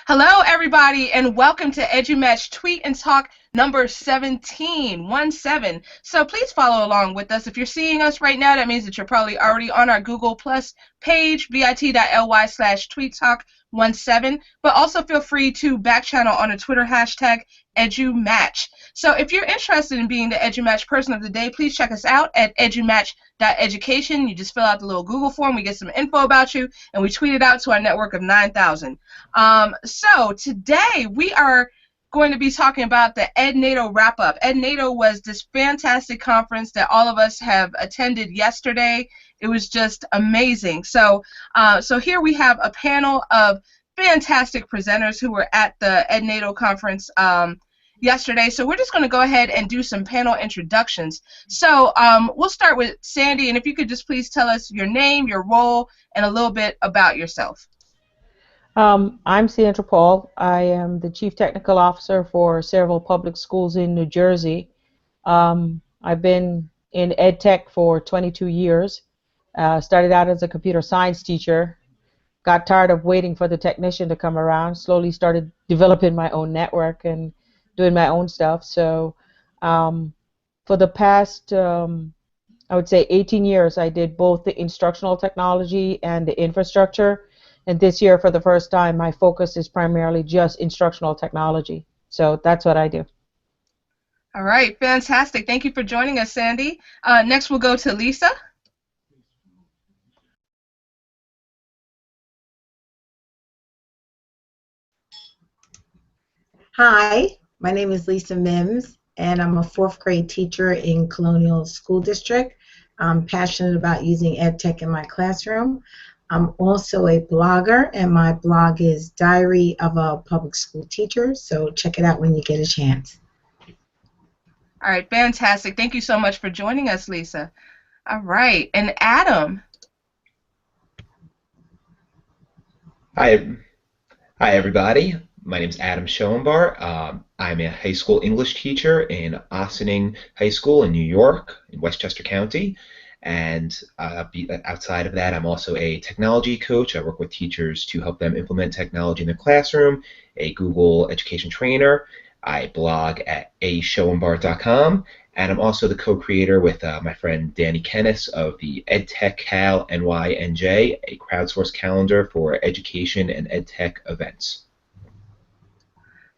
Hello, everybody, and welcome to EduMatch Tweet and Talk number 17. So please follow along with us. If you're seeing us right now, that means that you're probably already on our Google Plus page, bit.ly/tweettalk17. But also feel free to back channel on a Twitter hashtag EduMatch. So if you're interested in being the EduMatch person of the day, please check us out at edumatch.education. You just fill out the little Google form, we get some info about you, and we tweet it out to our network of 9,000. So today we are going to be talking about the Ednado wrap-up. Ednado was this fantastic conference that all of us have attended yesterday. It was just amazing. So here we have a panel of fantastic presenters who were at the Ednado conference yesterday. So we're just going to go ahead and do some panel introductions. So we'll start with Sandy, and if you could just please tell us your name, your role, and a little bit about yourself. I'm Sandra Paul. I am the Chief Technical Officer for several public schools in New Jersey. I've been in ed tech for 22 years. Started out as a computer science teacher, got tired of waiting for the technician to come around, slowly started developing my own network and doing my own stuff. So for the past, I would say 18 years, I did both the instructional technology and the infrastructure. And this year, for the first time, my focus is primarily just instructional technology. So that's what I do. All right, fantastic. Thank you for joining us, Sandy. Next, we'll go to Lisa. Hi, my name is Lisa Mims, and I'm a fourth grade teacher in Colonial School District. I'm passionate about using ed tech in my classroom. I'm also a blogger, and my blog is Diary of a Public School Teacher, so check it out when you get a chance. All right, fantastic. Thank you so much for joining us, Lisa. All right, and Adam. Hi everybody. My name is Adam Schoenbart. I'm a high school English teacher in Ossining High School in New York, in Westchester County. And outside of that, I'm also a technology coach. I work with teachers to help them implement technology in their classroom, a Google education trainer. I blog at aschoenbart.com, and I'm also the co-creator with my friend Danny Kennis of the EdTech Cal NYNJ, a crowdsourced calendar for education and EdTech events.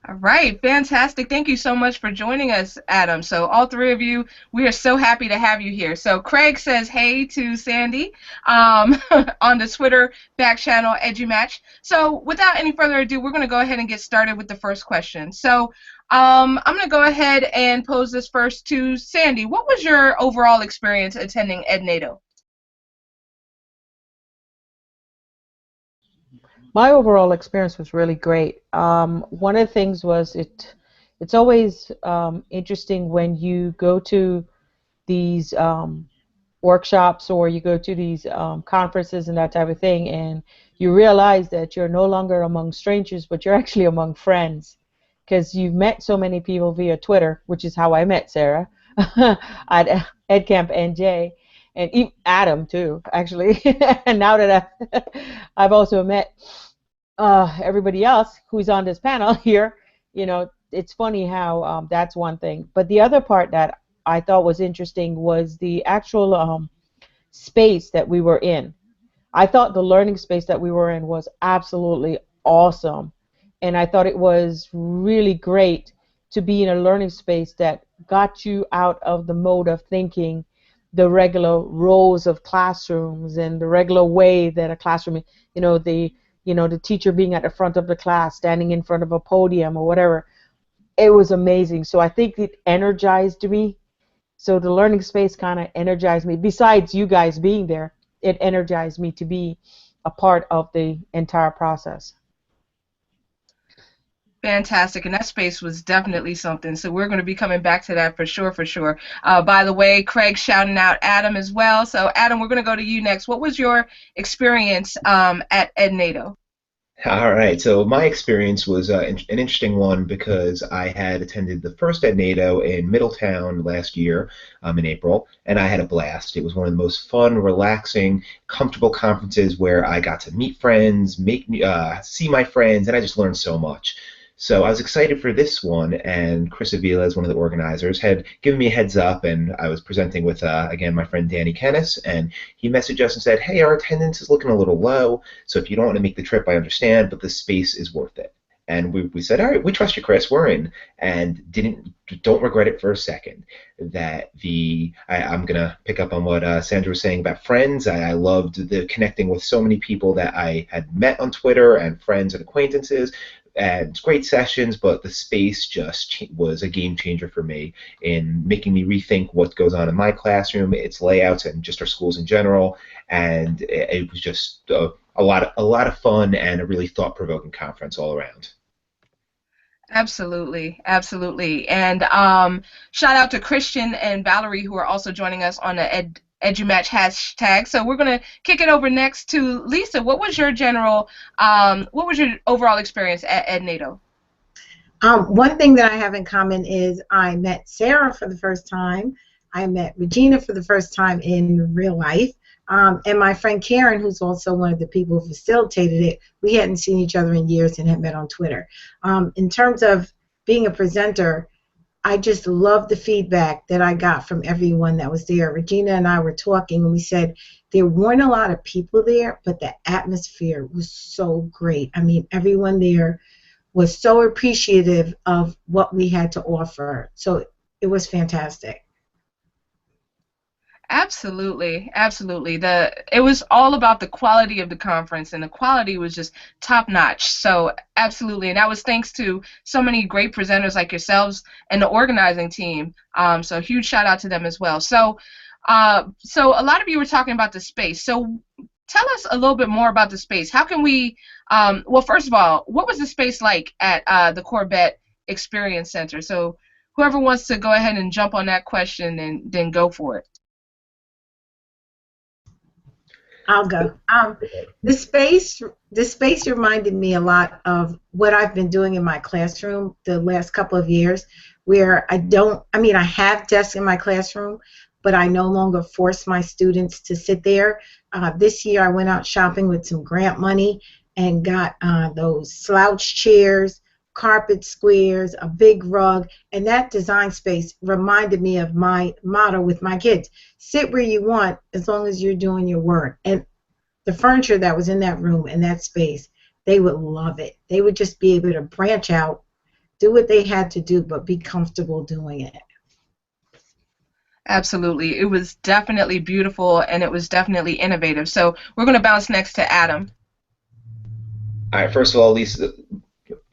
All right, fantastic. Thank you so much for joining us, Adam. So all three of you, we are so happy to have you here. So Craig says hey to Sandy on the Twitter back channel EduMatch. So without any further ado, we're going to go ahead and get started with the first question. So I'm going to go ahead and pose this first to Sandy. What was your overall experience attending Ednado? My overall experience was really great. One of the things was it's always interesting when you go to these workshops or you go to these conferences and that type of thing, and you realize that you're no longer among strangers, but you're actually among friends, because you've met so many people via Twitter, which is how I met Sarah at EdCamp NJ. And Adam too, actually. And now that I've also met everybody else who's on this panel here, you know, it's funny how that's one thing. But the other part that I thought was interesting was the actual space that we were in. I thought the learning space that we were in was absolutely awesome. And I thought it was really great to be in a learning space that got you out of the mode of thinking the regular rows of classrooms and the regular way that a classroom, the teacher being at the front of the class, standing in front of a podium or whatever. It was amazing. So I think it energized me. So the learning space kind of energized me. Besides you guys being there, it energized me to be a part of the entire process. Fantastic, and that space was definitely something. So we're going to be coming back to that for sure, for sure. By the way, Craig's shouting out Adam as well. So Adam, we're going to go to you next. What was your experience at Ednado? All right, so my experience was an interesting one because I had attended the first Ednado in Middletown last year in April, and I had a blast. It was one of the most fun, relaxing, comfortable conferences where I got to meet friends, see my friends, and I just learned so much. So I was excited for this one, and Chris Avila, as one of the organizers, had given me a heads up, and I was presenting with, again, my friend Danny Kennis, and he messaged us and said, hey, our attendance is looking a little low. So if you don't want to make the trip, I understand, but the space is worth it. And we said, all right, we trust you, Chris. We're in, and don't regret it for a second. I'm gonna pick up on what Sandra was saying about friends. I loved the connecting with so many people that I had met on Twitter and friends and acquaintances. And great sessions, but the space just was a game changer for me in making me rethink what goes on in my classroom, its layouts, and just our schools in general. And it was just a lot of fun and a really thought-provoking conference all around. Absolutely, absolutely. And shout out to Christian and Valerie who are also joining us on the EduMatch hashtag. So we're going to kick it over next to Lisa. What was your overall experience at Ednado? One thing that I have in common is I met Sarah for the first time. I met Regina for the first time in real life. And my friend Karen, who's also one of the people who facilitated it, we hadn't seen each other in years and had met on Twitter. In terms of being a presenter, I just love the feedback that I got from everyone that was there. Regina and I were talking, and we said there weren't a lot of people there, but the atmosphere was so great. I mean, everyone there was so appreciative of what we had to offer. So it was fantastic. Absolutely, absolutely. It was all about the quality of the conference, and the quality was just top notch. So absolutely, and that was thanks to so many great presenters like yourselves and the organizing team. So huge shout out to them as well. So a lot of you were talking about the space. So tell us a little bit more about the space. How can we? Well, first of all, what was the space like at the Corbett Experience Center? So whoever wants to go ahead and jump on that question, and then go for it. I'll go. The space reminded me a lot of what I've been doing in my classroom the last couple of years, where I have desks in my classroom, but I no longer force my students to sit there. This year I went out shopping with some grant money and got those slouch chairs, carpet squares, a big rug, and that design space reminded me of my motto with my kids: sit where you want as long as you're doing your work. And the furniture that was in that room and that space, they would love it. They would just be able to branch out, do what they had to do, but be comfortable doing it. Absolutely. It was definitely beautiful, and it was definitely innovative. So we're going to bounce next to Adam. All right, first of all, Lisa,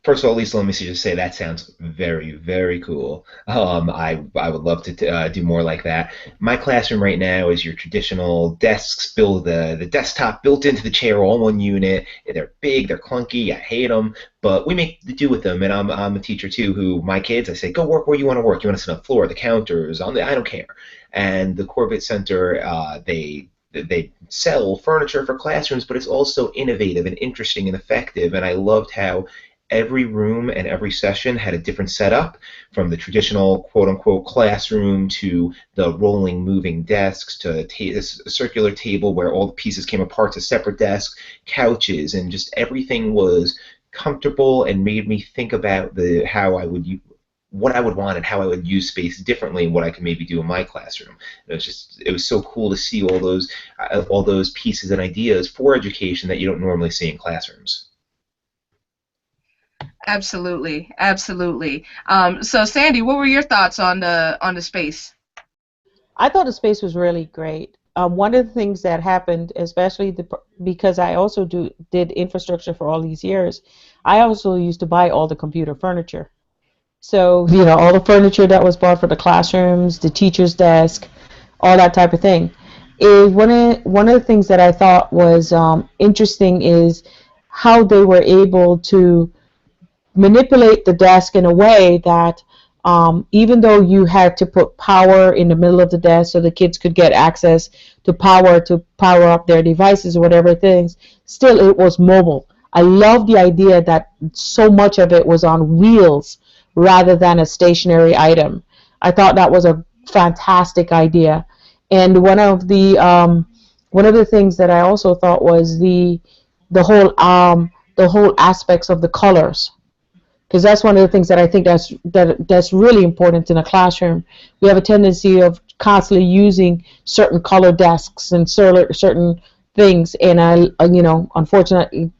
let me just say that sounds very, very cool. I would love to do more like that. My classroom right now is your traditional desks, the desktop built into the chair, all one unit. They're big, they're clunky, I hate them, but we make do with them. And I'm a teacher too, who my kids, I say, go work where you want to work. You want to sit on the floor, the counters, I don't care. And the Corbett Center, they sell furniture for classrooms, but it's also innovative and interesting and effective. And I loved how every room and every session had a different setup, from the traditional quote-unquote classroom to the rolling, moving desks to a circular table where all the pieces came apart to separate desks, couches, and just everything was comfortable and made me think about what I would want and how I would use space differently and what I could maybe do in my classroom. It was so cool to see all those pieces and ideas for education that you don't normally see in classrooms. Absolutely, absolutely. So Sandy, what were your thoughts on the space? I thought the space was really great. One of the things that happened, especially because I also did infrastructure for all these years, I also used to buy all the computer furniture. So, all the furniture that was bought for the classrooms, the teacher's desk, all that type of thing. One of the things that I thought was interesting is how they were able to manipulate the desk in a way that even though you had to put power in the middle of the desk so the kids could get access to power up their devices or whatever things, still it was mobile. I love the idea that so much of it was on wheels rather than a stationary item. I thought that was a fantastic idea. And one of the things that I also thought was the whole the whole aspects of the colors, because that's one of the things that I think that's really important in a classroom. We have a tendency of constantly using certain color desks and certain things, and unfortunately,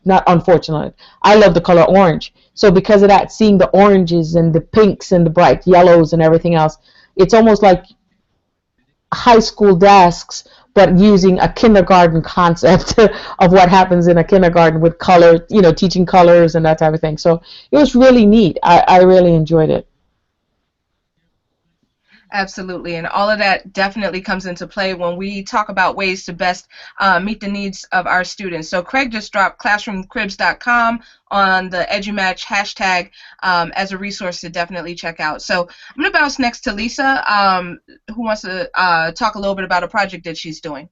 I love the color orange. So because of that, seeing the oranges and the pinks and the bright yellows and everything else, it's almost like high school desks, but using a kindergarten concept of what happens in a kindergarten with color, teaching colors and that type of thing. So it was really neat. I really enjoyed it. Absolutely, and all of that definitely comes into play when we talk about ways to best meet the needs of our students. So Craig just dropped classroomcribs.com on the EduMatch hashtag as a resource to definitely check out. So I'm going to bounce next to Lisa, who wants to talk a little bit about a project that she's doing.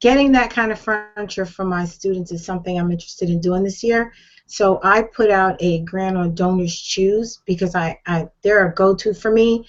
Getting that kind of furniture for my students is something I'm interested in doing this year. So I put out a grant on Donors Choose because they're a go-to for me.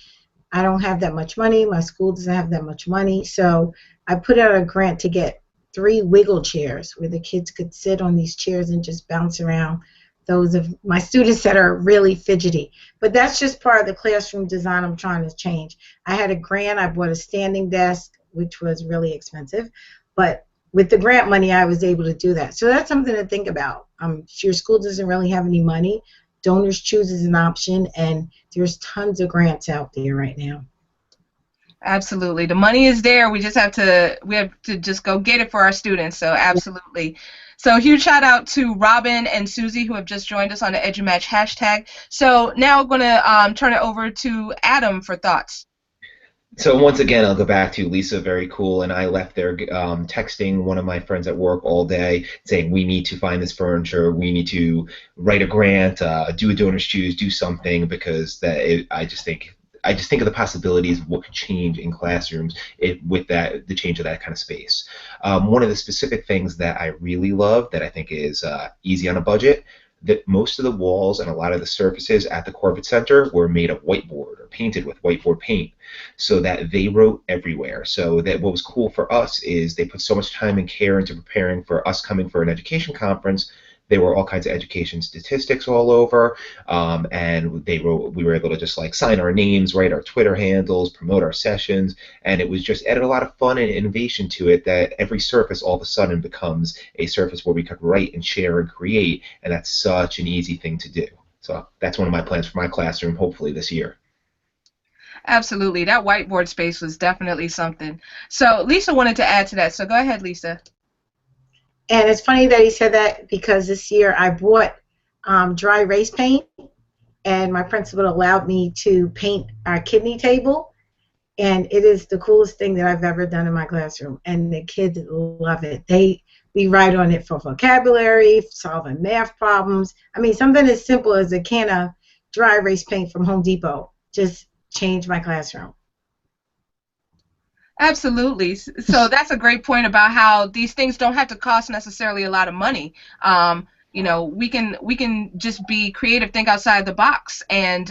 I don't have that much money. My school doesn't have that much money. So I put out a grant to get 3 wiggle chairs where the kids could sit on these chairs and just bounce around. Those of my students that are really fidgety. But that's just part of the classroom design I'm trying to change. I had a grant. I bought a standing desk, which was really expensive. But with the grant money, I was able to do that. So that's something to think about. If your school doesn't really have any money, Donors Choose is an option, and there's tons of grants out there right now. Absolutely. The money is there. We have to just go get it for our students. So absolutely. So huge shout out to Robin and Susie who have just joined us on the EduMatch hashtag. So now I'm going to turn it over to Adam for thoughts. So once again, I'll go back to Lisa, very cool, and I left there texting one of my friends at work all day saying we need to find this furniture, we need to write a grant, do a Donors Choose, do something, because I just think of the possibilities of what could change in classrooms with the change of that kind of space. One of the specific things that I really love that I think is easy on a budget, that most of the walls and a lot of the surfaces at the Corbett Center were made of whiteboard or painted with whiteboard paint so that they wrote everywhere. So that what was cool for us is they put so much time and care into preparing for us coming for an education conference. There were all kinds of education statistics all over, and we were able to just like sign our names, write our Twitter handles, promote our sessions, and it was just added a lot of fun and innovation to it that every surface all of a sudden becomes a surface where we could write and share and create, and that's such an easy thing to do. So that's one of my plans for my classroom, hopefully this year. Absolutely. That whiteboard space was definitely something. So Lisa wanted to add to that, so go ahead, Lisa. And it's funny that he said that because this year I bought dry erase paint, and my principal allowed me to paint our kidney table, and it is the coolest thing that I've ever done in my classroom, and the kids love it. We write on it for vocabulary, solving math problems. I mean, something as simple as a can of dry erase paint from Home Depot just changed my classroom. Absolutely. So that's a great point about how these things don't have to cost necessarily a lot of money. We can just be creative, think outside the box, and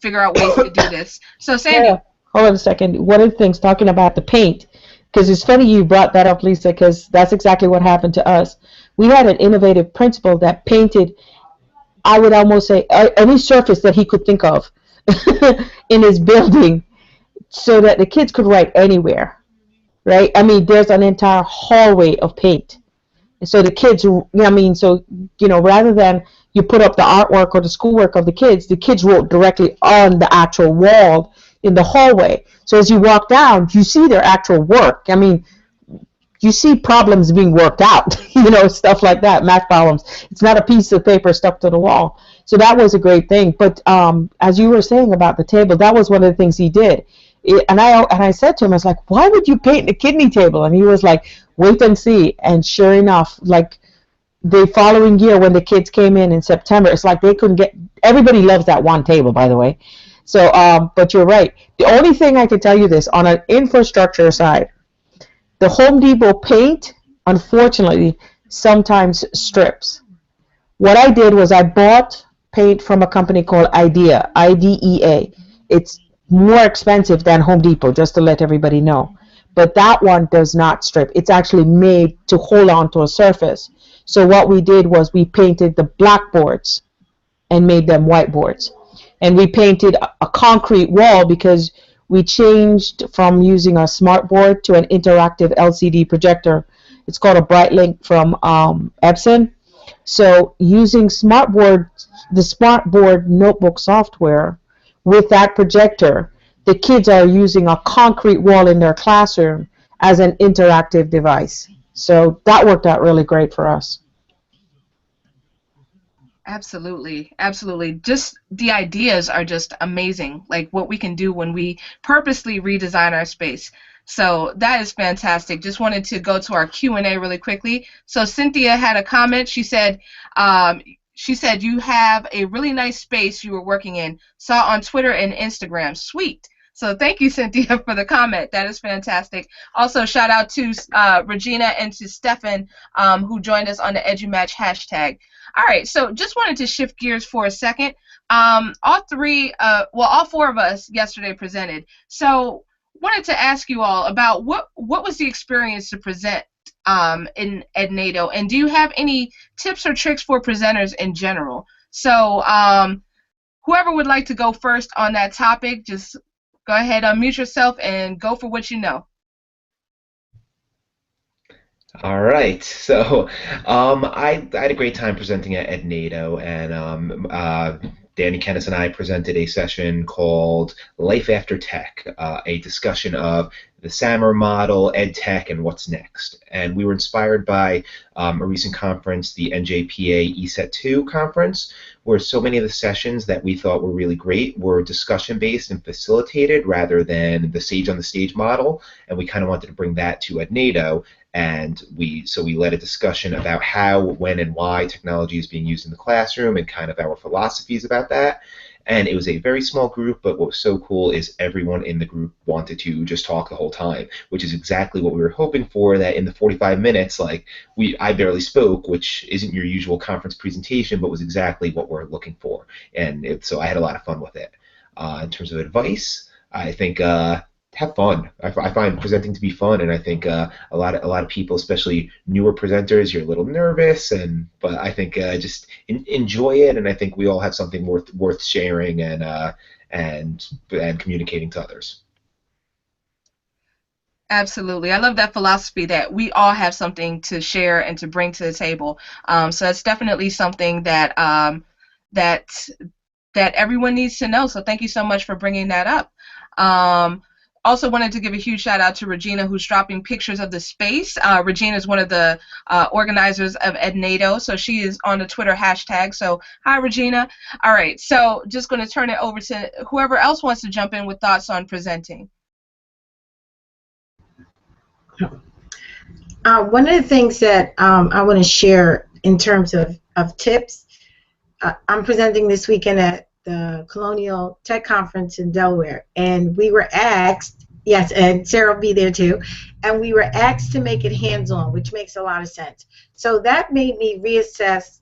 figure out ways to do this. So Sandy. Yeah. Hold on a second. One of the things talking about the paint, because it's funny you brought that up, Lisa, because that's exactly what happened to us. We had an innovative principal that painted, I would almost say, any surface that he could think of in his building, so that the kids could write anywhere, right? I mean, there's an entire hallway of paint. And so the kids, rather than you put up the artwork or the schoolwork of the kids wrote directly on the actual wall in the hallway. So as you walk down, you see their actual work. I mean, you see problems being worked out, stuff like that, math problems. It's not a piece of paper stuck to the wall. So that was a great thing. But as you were saying about the table, that was one of the things he did. And I said to him, I was like, why would you paint the kidney table? And he was like, wait and see. And sure enough, like the following year when the kids came in September, it's like they couldn't get, everybody loves that one table, by the way. So, but you're right. The only thing I can tell you this, on an infrastructure side, the Home Depot paint unfortunately, sometimes strips. What I did was I bought paint from a company called IDEA, IDEA. It's more expensive than Home Depot, just to let everybody know. But that one does not strip. It's actually made to hold on to a surface. So what we did was we painted the blackboards and made them whiteboards. And we painted a concrete wall because we changed from using a smart board to an interactive LCD projector. It's called a Brightlink from Epson. So using the smartboard notebook software with that projector, the kids are using a concrete wall in their classroom as an interactive device. So that worked out really great for us. Absolutely, absolutely. Just the ideas are just amazing, like what we can do when we purposely redesign our space. So that is fantastic. Just wanted to go to our Q&A really quickly. So Cynthia had a comment. She said you have a really nice space you were working in. Saw on Twitter and Instagram. Sweet. So thank you, Cynthia, for the comment. That is fantastic. Also, shout out to Regina and to Stefan, who joined us on the EduMatch hashtag. All right, so just wanted to shift gears for a second. All four of us yesterday presented. So wanted to ask you all about what was the experience to present in Ednado, and do you have any tips or tricks for presenters in general? So whoever would like to go first on that topic, just go ahead, unmute yourself, and go for what you know. All right, so I had a great time presenting at Ednado, and Danny Kennis and I presented a session called Life After Tech, a discussion of the SAMR model, EdTech, and what's next. And we were inspired by a recent conference, the NJPA ESET 2 conference, where so many of the sessions that we thought were really great were discussion-based and facilitated rather than the sage on the stage model, and we kind of wanted to bring that to Ednado. And we led a discussion about how, when, and why technology is being used in the classroom and kind of our philosophies about that. And it was a very small group, but what was so cool is everyone in the group wanted to just talk the whole time, which is exactly what we were hoping for, that in the 45 minutes, I barely spoke, which isn't your usual conference presentation, but was exactly what we're looking for. And so I had a lot of fun with it. In terms of advice, I think have fun. I find presenting to be fun, and I think a lot of people, especially newer presenters, you're a little nervous, but I think just enjoy it, and I think we all have something worth sharing and communicating to others. Absolutely. I love that philosophy that we all have something to share and to bring to the table. So that's definitely something that that everyone needs to know. So thank you so much for bringing that up. Also wanted to give a huge shout out to Regina, who's dropping pictures of the space. Regina is one of the organizers of Ednado, so she is on the Twitter hashtag. So hi, Regina. All right, so just going to turn it over to whoever else wants to jump in with thoughts on presenting. One of the things that I want to share in terms of tips, I'm presenting this weekend at the Colonial Tech Conference in Delaware, and we were asked, yes, and Sarah will be there too, and we were asked to make it hands-on, which makes a lot of sense. So that made me reassess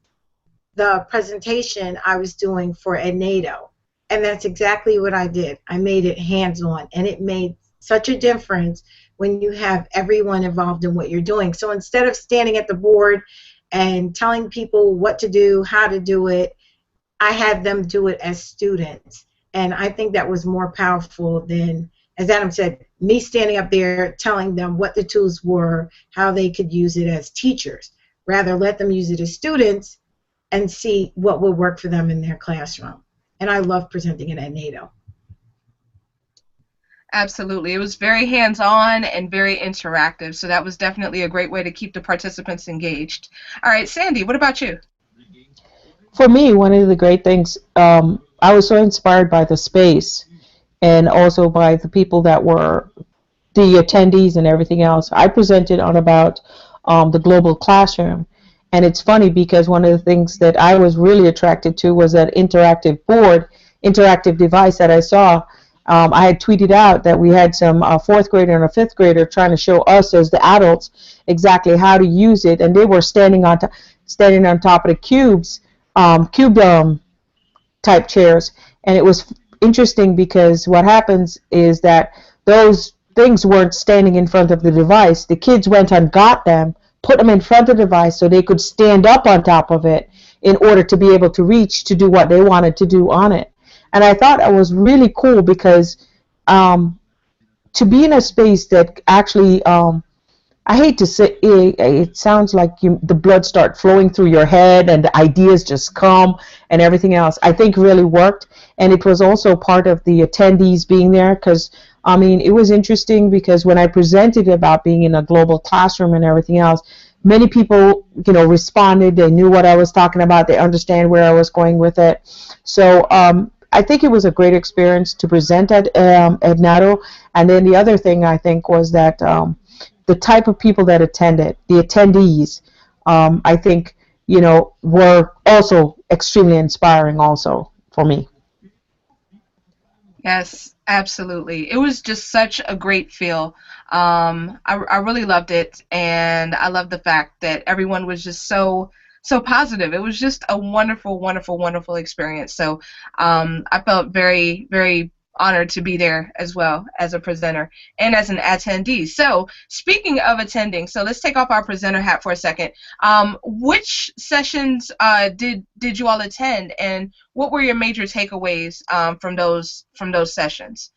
the presentation I was doing for Ednado, and that's exactly what I did. I made it hands-on, and it made such a difference when you have everyone involved in what you're doing. So instead of standing at the board and telling people what to do, how to do it, I had them do it as students, and I think that was more powerful than, as Adam said, me standing up there telling them what the tools were, how they could use it as teachers. Rather, let them use it as students and see what will work for them in their classroom. And I love presenting it at Ednado. Absolutely. It was very hands-on and very interactive, so that was definitely a great way to keep the participants engaged. All right, Sandy, what about you? For me, one of the great things, I was so inspired by the space and also by the people that were the attendees and everything else. I presented on about the global classroom, and it's funny because one of the things that I was really attracted to was that interactive device that I saw. I had tweeted out that we had some fourth grader and a fifth grader trying to show us as the adults exactly how to use it, and they were standing on top of the cube type chairs, and it was interesting because what happens is that those things weren't standing in front of the device. The kids went and got them, put them in front of the device so they could stand up on top of it in order to be able to reach to do what they wanted to do on it. And I thought it was really cool because to be in a space that actually I hate to say it sounds like the blood start flowing through your head and the ideas just come and everything else. I think really worked, and it was also part of the attendees being there because I mean it was interesting because when I presented about being in a global classroom and everything else, many people responded. They knew what I was talking about. They understand where I was going with it. So I think it was a great experience to present at Ednado. And then the other thing I think was that the type of people that attended, the attendees, I think, were also extremely inspiring also for me. Yes, absolutely. It was just such a great feel. I really loved it, and I love the fact that everyone was just so positive. It was just a wonderful, wonderful, wonderful experience. So I felt very, very honored to be there as well as a presenter and as an attendee. So speaking of attending, so let's take off our presenter hat for a second. Which sessions did you all attend, and what were your major takeaways from those sessions?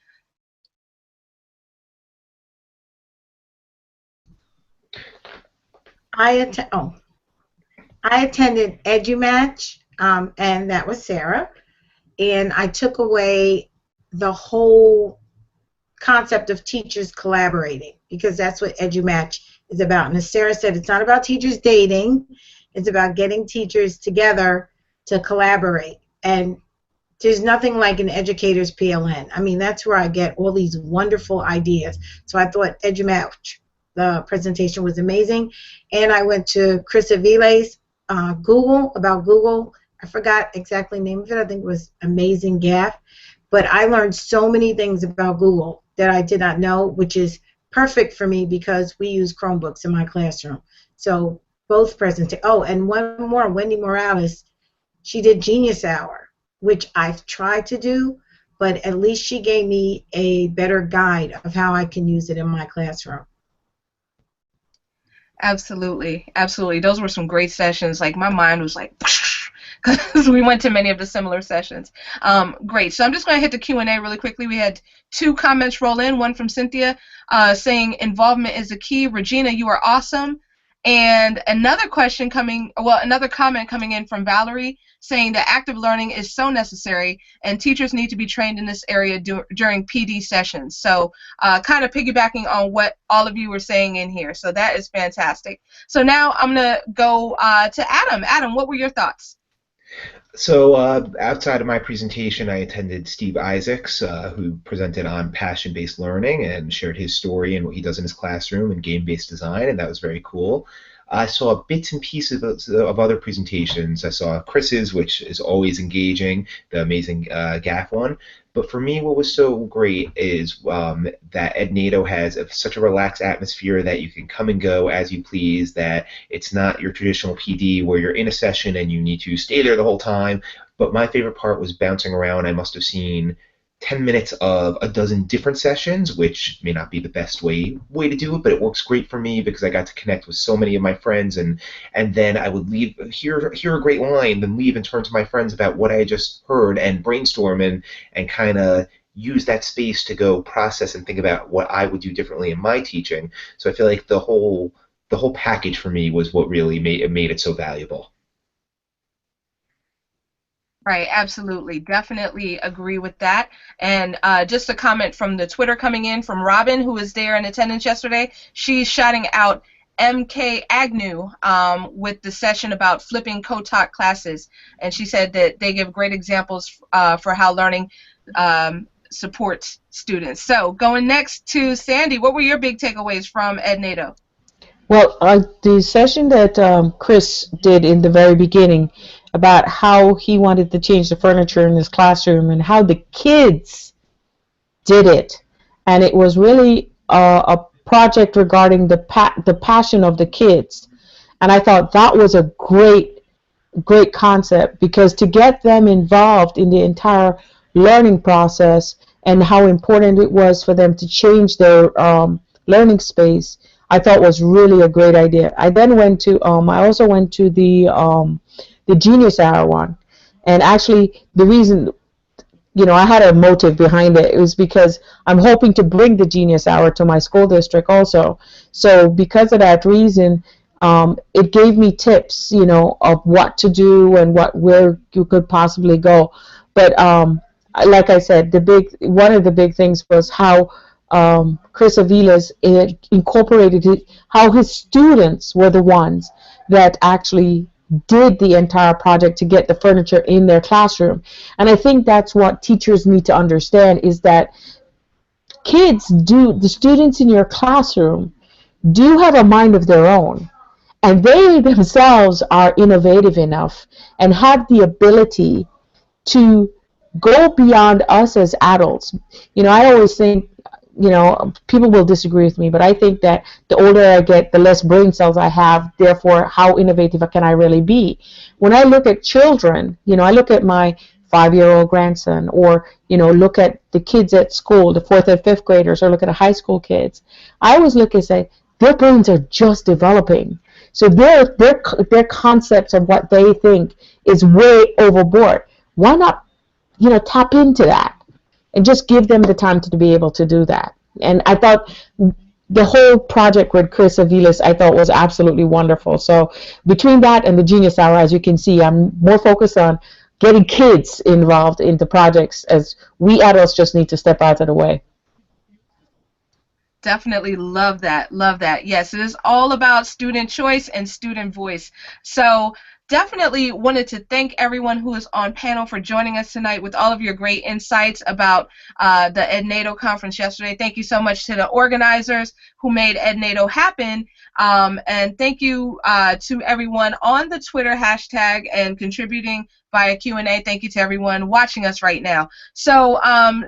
I attended EduMatch, and that was Sarah, and I took away the whole concept of teachers collaborating, because that's what EduMatch is about. And as Sarah said, it's not about teachers dating, it's about getting teachers together to collaborate. And there's nothing like an educator's PLN. I mean, that's where I get all these wonderful ideas. So I thought EduMatch, the presentation was amazing. And I went to Chris Avile's about Google. I forgot exactly the name of it. I think it was Amazing Gaff. But I learned so many things about Google that I did not know, which is perfect for me because we use Chromebooks in my classroom. So both presentations. Oh, and one more, Wendy Morales, she did Genius Hour, which I've tried to do, but at least she gave me a better guide of how I can use it in my classroom. Absolutely, absolutely. Those were some great sessions. Like my mind was like, because we went to many of the similar sessions. Great. So I'm just going to hit the Q&A really quickly. We had 2 comments roll in. One from Cynthia saying involvement is the key. Regina, you are awesome. And another comment coming in from Valerie saying that active learning is so necessary and teachers need to be trained in this area during PD sessions. So kind of piggybacking on what all of you were saying in here. So that is fantastic. So now I'm going to go to Adam. Adam, what were your thoughts? So outside of my presentation, I attended Steve Isaacs, who presented on passion-based learning and shared his story and what he does in his classroom and game-based design, and that was very cool. I saw bits and pieces of other presentations. I saw Chris's, which is always engaging, the amazing GAF one. But for me, what was so great is that Ednado has such a relaxed atmosphere that you can come and go as you please, that it's not your traditional PD where you're in a session and you need to stay there the whole time. But my favorite part was bouncing around. I must have seen 10 minutes of a dozen different sessions, which may not be the best way to do it, but it works great for me because I got to connect with so many of my friends, and then I would hear a great line, then leave and turn to my friends about what I had just heard and brainstorm and kind of use that space to go process and think about what I would do differently in my teaching. So I feel like the whole package for me was what really made it so valuable. Right, absolutely. Definitely agree with that. And just a comment from the Twitter coming in from Robin, who was there in attendance yesterday. She's shouting out MK Agnew with the session about flipping co-taught classes. And she said that they give great examples for how learning supports students. So going next to Sandy, what were your big takeaways from Ednado? Well, the session that Chris did in the very beginning about how he wanted to change the furniture in his classroom and how the kids did it, and it was really a project regarding the passion of the kids, and I thought that was a great concept, because to get them involved in the entire learning process and how important it was for them to change their learning space, I thought was really a great idea. I then went to I also went to the Genius Hour one, and actually the reason, I had a motive behind it. It was because I'm hoping to bring the Genius Hour to my school district also. So because of that reason, it gave me tips, of what to do and where you could possibly go. But like I said, one of the big things was how Chris Avila's incorporated it, how his students were the ones that actually did the entire project to get the furniture in their classroom. And I think that's what teachers need to understand, is that the students in your classroom do have a mind of their own, and they themselves are innovative enough and have the ability to go beyond us as adults. I always think, people will disagree with me, but I think that the older I get, the less brain cells I have, therefore, how innovative can I really be? When I look at children, I look at my 5-year-old grandson, or, look at the kids at school, the 4th and 5th graders, or look at the high school kids. I always look and say, their brains are just developing. So their concepts of what they think is way overboard. Why not, tap into that and just give them the time to be able to do that? And I thought the whole project with Chris Aviles, I thought, was absolutely wonderful. So between that and the Genius Hour, as you can see, I'm more focused on getting kids involved into projects, as we adults just need to step out of the way. Definitely love that. Love that. Yes, it is all about student choice and student voice. So definitely wanted to thank everyone who is on panel for joining us tonight with all of your great insights about the Ednado conference yesterday. Thank you so much to the organizers who made Ednado happen. And thank you to everyone on the Twitter hashtag and contributing via Q&A. Thank you to everyone watching us right now. So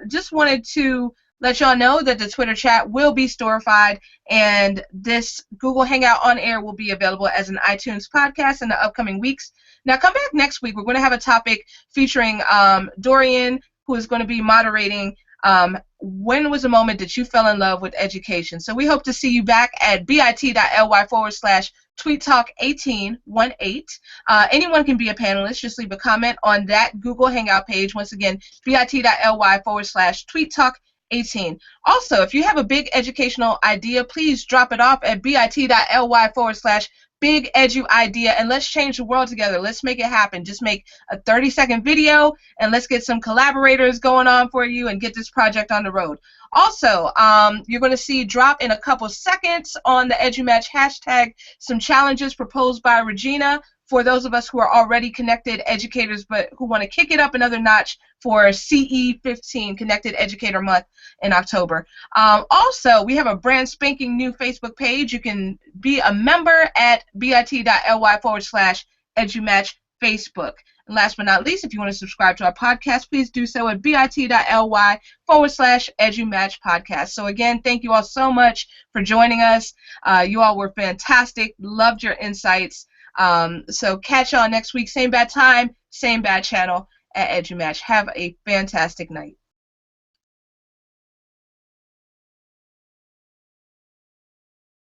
just wanted to let y'all know that the Twitter chat will be storified, and this Google Hangout on air will be available as an iTunes podcast in the upcoming weeks. Now come back next week. We're going to have a topic featuring Dorian, who is going to be moderating when was the moment that you fell in love with education. So we hope to see you back at bit.ly/tweettalk1818. Anyone can be a panelist. Just leave a comment on that Google Hangout page. Once again, bit.ly/tweettalk1818. Also, if you have a big educational idea, please drop it off at bit.ly/bigeduidea, and let's change the world together. Let's make it happen. Just make a 30-second video, and let's get some collaborators going on for you and get this project on the road. Also, you're going to see drop in a couple seconds on the EduMatch hashtag some challenges proposed by Regina for those of us who are already connected educators but who want to kick it up another notch for CE15, Connected Educator Month in October. Also, we have a brand spanking new Facebook page. You can be a member at bit.ly/EduMatch Facebook. And last but not least, if you want to subscribe to our podcast, please do so at bit.ly/EduMatch podcast. So again, thank you all so much for joining us. You all were fantastic. Loved your insights. So catch y'all next week, same bad time, same bad channel at EduMatch. Have a fantastic night.